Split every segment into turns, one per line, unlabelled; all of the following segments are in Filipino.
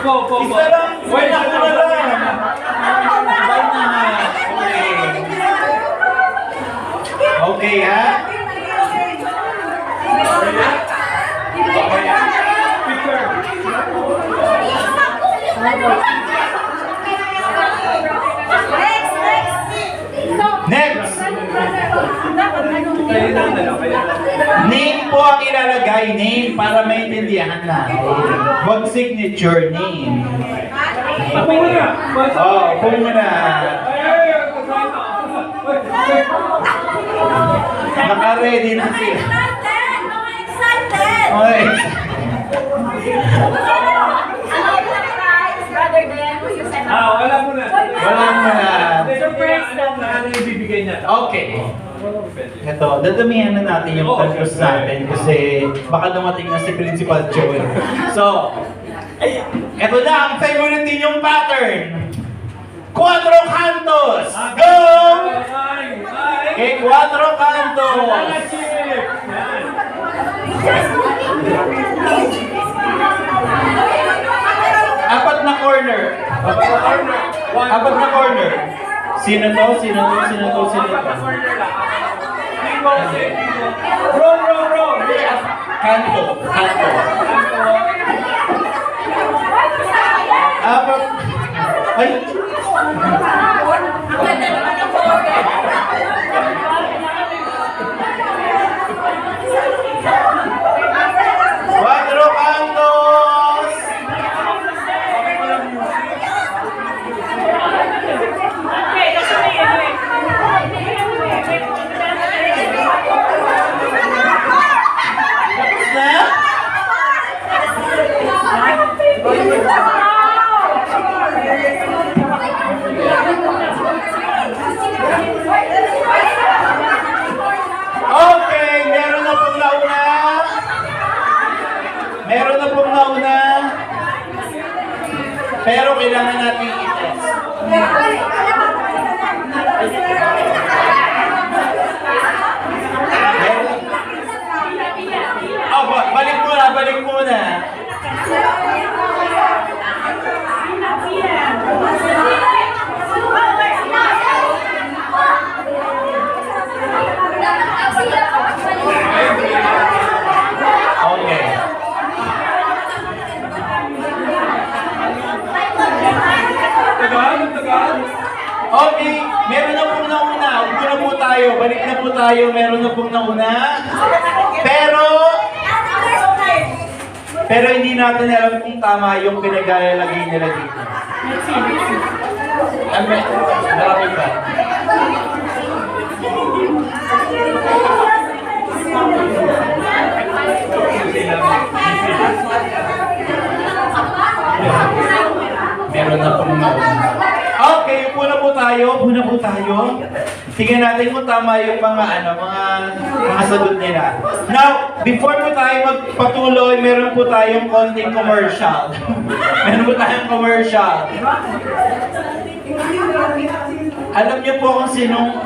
Isa lang. Wait, ako na lang. Bye na. Okay, ha? Next! Name po ang ilalagay. Name para maintindihan natin. Huwag signature name. Oh, upo muna. Naka-ready na siya. Okay.
Wala muna.
Wala muna.
Ano yung bibigay niya?
Okay. Ito, dadamihan na natin yung focus natin kasi baka dumating na si Principal Joel. So, ito na ang favorite ninyong pattern. Cuatro cantos! Go! Okay, cuatro cantos! Apat na corner. Apat na corner. Sino to? Sino to? Sino to? Sino to?
Bro!
Kanto. Kanto. Apat. Ay! Cuatro cantos! Tapos na? Okay, meron na pong nauna. Meron na pong nauna. Pero kailangan natin i-test. Oh, balik muna, balik muna. Okay. Okay, meron na pong nauna. Upo na po tayo, balik na po tayo. Meron na pong nauna. Pero hindi natin alam kung tama yung pinaglalagay nila dito. Marami pa. Meron na pong nauna. Okay, upo na po tayo. Tingnan natin kung tama yung mga sagot nila. Now, before po tayo magpatuloy, meron po tayong konting commercial. Alam niyo po kung sinong,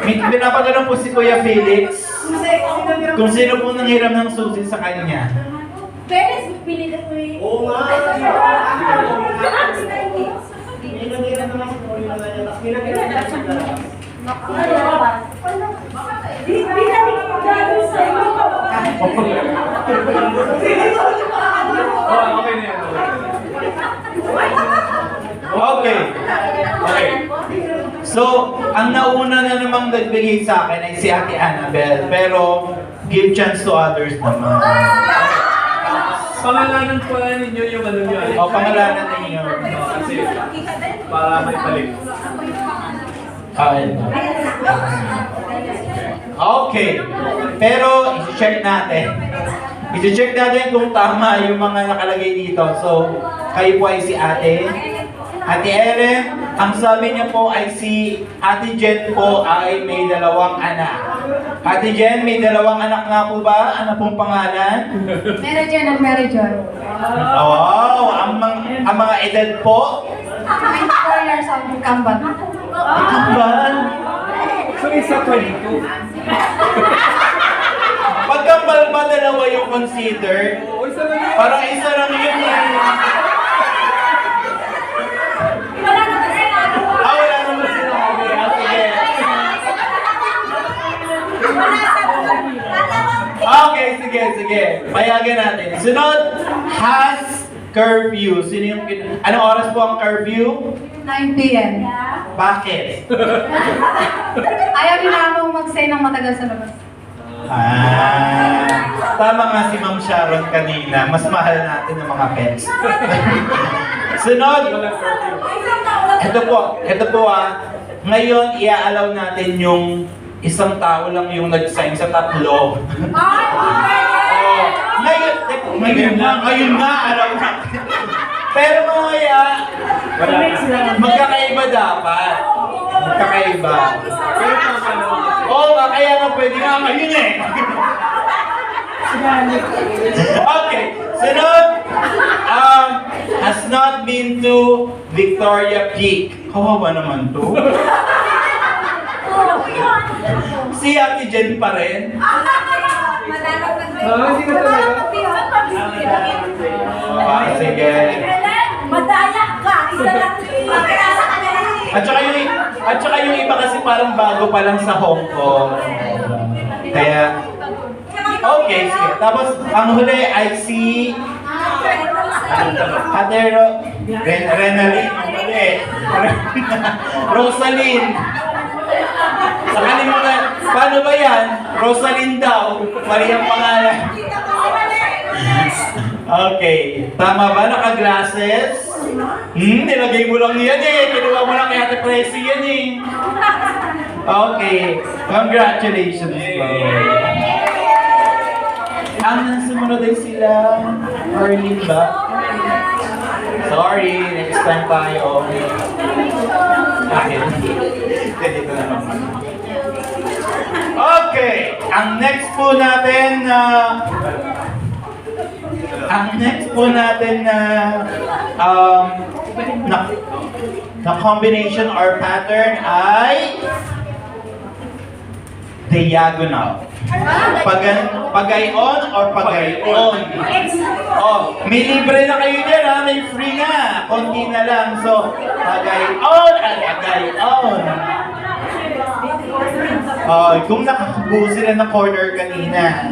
pinapatanong po si Kuya Felix, kung sino po nanghiram ng susi sa kanya.
Pero pilit ko eh.
Oo nga. Okay na yan.
Okay. So, ang nauna na namang nagbigay sa akin ay si Ate Annabel, pero give chance to others naman.
Pangalanan pala ninyo yung ano nyo.
O, pangalanan ninyo.
Kasi para may balik.
Okay. Pero, isi-check natin kung tama yung mga nakalagay dito. So, kayo po ay si Ate Ellen. Ang sabi niya po ay si Ate Jen po ay may 2 anak. Ate Jen, may 2 anak nga po ba? Ano pong pangalan?
Mary John at Mary John.
Wow! Ang mga edad po?
24 years old, Kamban.
Kambal?
So, isa 22.
Pagkambal ba 2 yung consider?
Oo, isa lang yun.
Parang isa lang yun eh. Sige. Payagan natin. Sunod, has curfew. Sino yung anong oras po ang curfew?
9 p.m.
Bakit?
Ayaw nila akong mag-stay ng matagal sa labas.
Tama nga si Ma'am Sharon kanina. Mas mahal natin ang mga pets. Sunod, ito po ngayon, ia-allow natin yung isang tao lang yung nag-sign sa tatlo. Ngayon nga, alam natin. Pero mamaya, magkakaiba dapat. Magkakaiba. Oo, kaya nga pwede nga ngayon eh. Okay, sunod. Has not been to Victoria Peak. Kawawa naman to. Si Ate Jen pa rin.
Hindi na talaga.
Sige.
Madaya ka! Isa lang
At saka yung iba kasi parang bago pa lang sa Hong Kong. Kaya, okay, sige. Tapos, ang huli ay si Renalyn. Rosalyn. Nakalimutan. Paano ba yan? Rosalyn daw. Mali ang pangalan. Okay. Tama ba? Naka-glasses? Nilagay mo lang yan eh. Kinuha mo lang kay Ate Presi yan eh. Okay. Congratulations. Ang sumunod ay sila. Arlene ba? Sorry. Next time tayo. Okay. Ang next po natin na combination or pattern ay diagonal. Pagayon or pagayon. Oh, may libre na kayo dyan ha, may free na. Konti na lang. So, pagayon at pagayon. Kung nakakubuo sila ng corner kanina.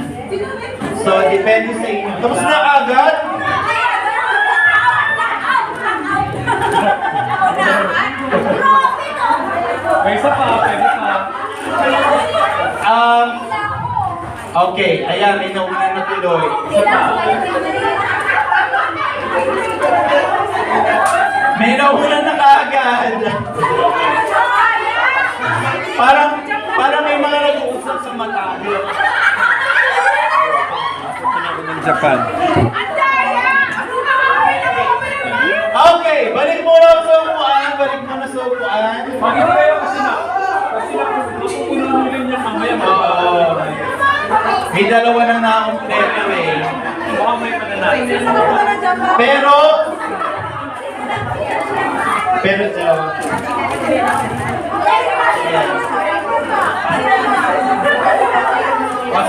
So, depende sa inyo. Tapos na agad?
May isa pa, pwede pa.
Okay, ayan, may nauna na tuloy. May nauna na kaagad. Parang may mga nag-uusap sa mata.
Japan.
Okay, balik mo na sa upuan.
Bakit kayo kasi mapupuno rin yan mamaya.
May dalawa na na-kompleto eh.
Baka may pananatin.
Pero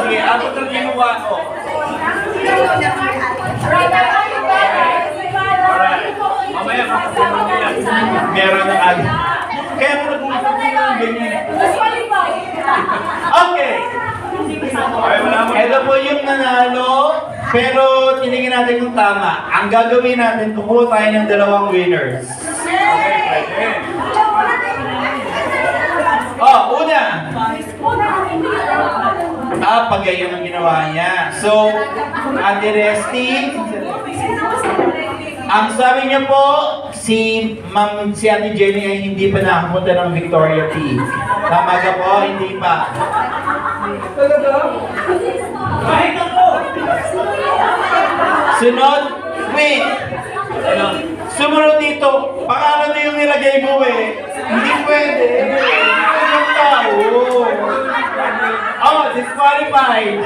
sige, ako itong ginawa ko.
Alright. Mamaya mapupuno nyo yan.
Meron na agad. Kaya mo nag-uusap ko yung ganyan. Okay. Ito po yung nanalo, pero tinignan natin kung tama. Ang gagawin natin, kukuha tayo ng dalawang winners. Una. Pagayon ang ginawa niya. So, Ate Resty, ang sabi niya po, si Ate Jenny ay hindi pa nakapunta ng Victoria Peak. Tama ka po? Hindi pa.
Kahit ako!
Sunod, wait. Sumunod dito, pangalan na yung nilagay mo eh. Hindi pwede. Anong tao? Disqualified.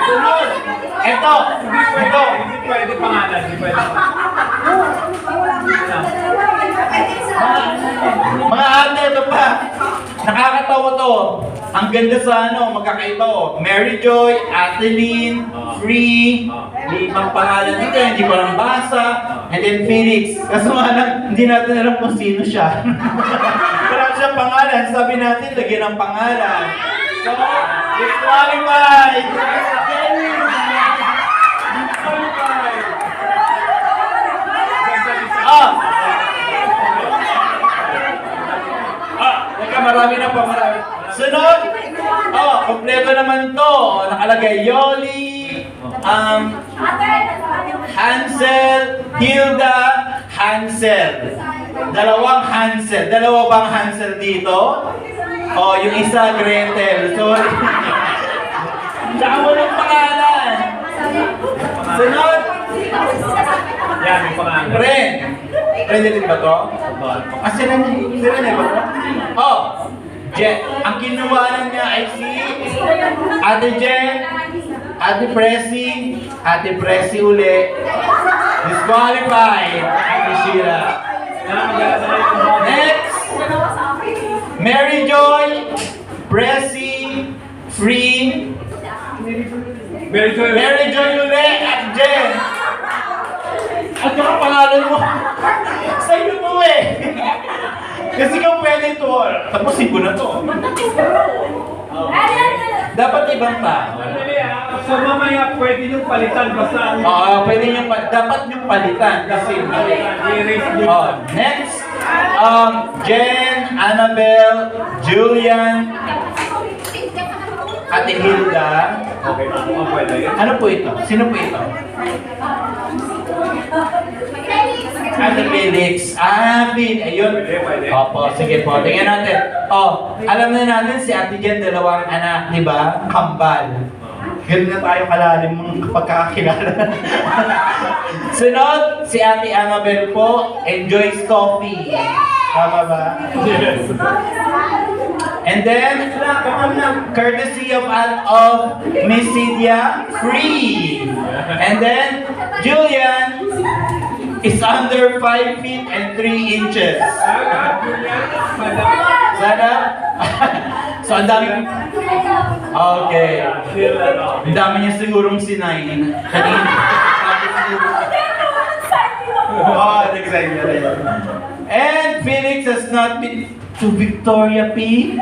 Sunod. Ito.
Hindi pwede pangalan. Hindi pwede.
Mga ate, ito pa. Nakakatawa to. Ang ganda sa magkakaiba Mary Joy, Adeline, Free, limang pangalan dito, hindi ko lang basa, and then Phoenix. Kaso nga lang, hindi natin alam kung sino siya. Wala siyang pangalan, sabi natin, lagyan ng pangalan. So, disqualified! nakalagay Yoli, Hansel, Hilda, Hansel. Dalawang Hansel. Dalawa bang Hansel dito? Oh, yung isa Gretel. Sorry. Tsaka walang pangalan. Sunod.
Yan, may pangalan.
Ren. Ren din ba to? Ah, sila na ba to? Oh, Jen. Ang kinuwanan niya ay si Ate Jen, Ate Presi uli. Disqualified. Ate Sheila. Next. Mary Joy, Presi, Free,
Very good.
Mary Joy uli at Jen. At yung pangalan mo, sa'yo mo eh. Kasi kung pwede ito, tapusin ko na to. Dapat ibang tao.
Madali So mamaya pwede nyung palitan basta ang...
Oo, pwede nyo, dapat nyo palitan kasi
I-erase nyo.
oh, next, Jen, Annabel, Julian, Ate Hilda.
Okay, pwede yun.
Ano po ito? Sino po ito? Ate Felix. Ah, ayun.
Pwede.
Opo, sige po. Tingnan natin. Oh, alam na natin si Ate Jen, dalawang anak, di ba? Kambal. Ganun na tayo kalalim mong pagkakakilala. Sunod, si Ate Annabel po, enjoys coffee. Tama ba?
Yes.
And then, courtesy of Miss Cydia, free. And then, Julian is under 5 feet and 3 inches. Sana? So, ang dami... Okay. Ang dami niya sigurong sinayin. Oh, excited. And Felix has not been to Victoria P.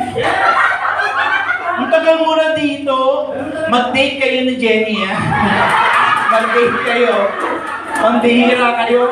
Ang tagal mo na dito. Mag-date kayo ni Jenny, ha? Mag-date kayo. Pambihira kayo.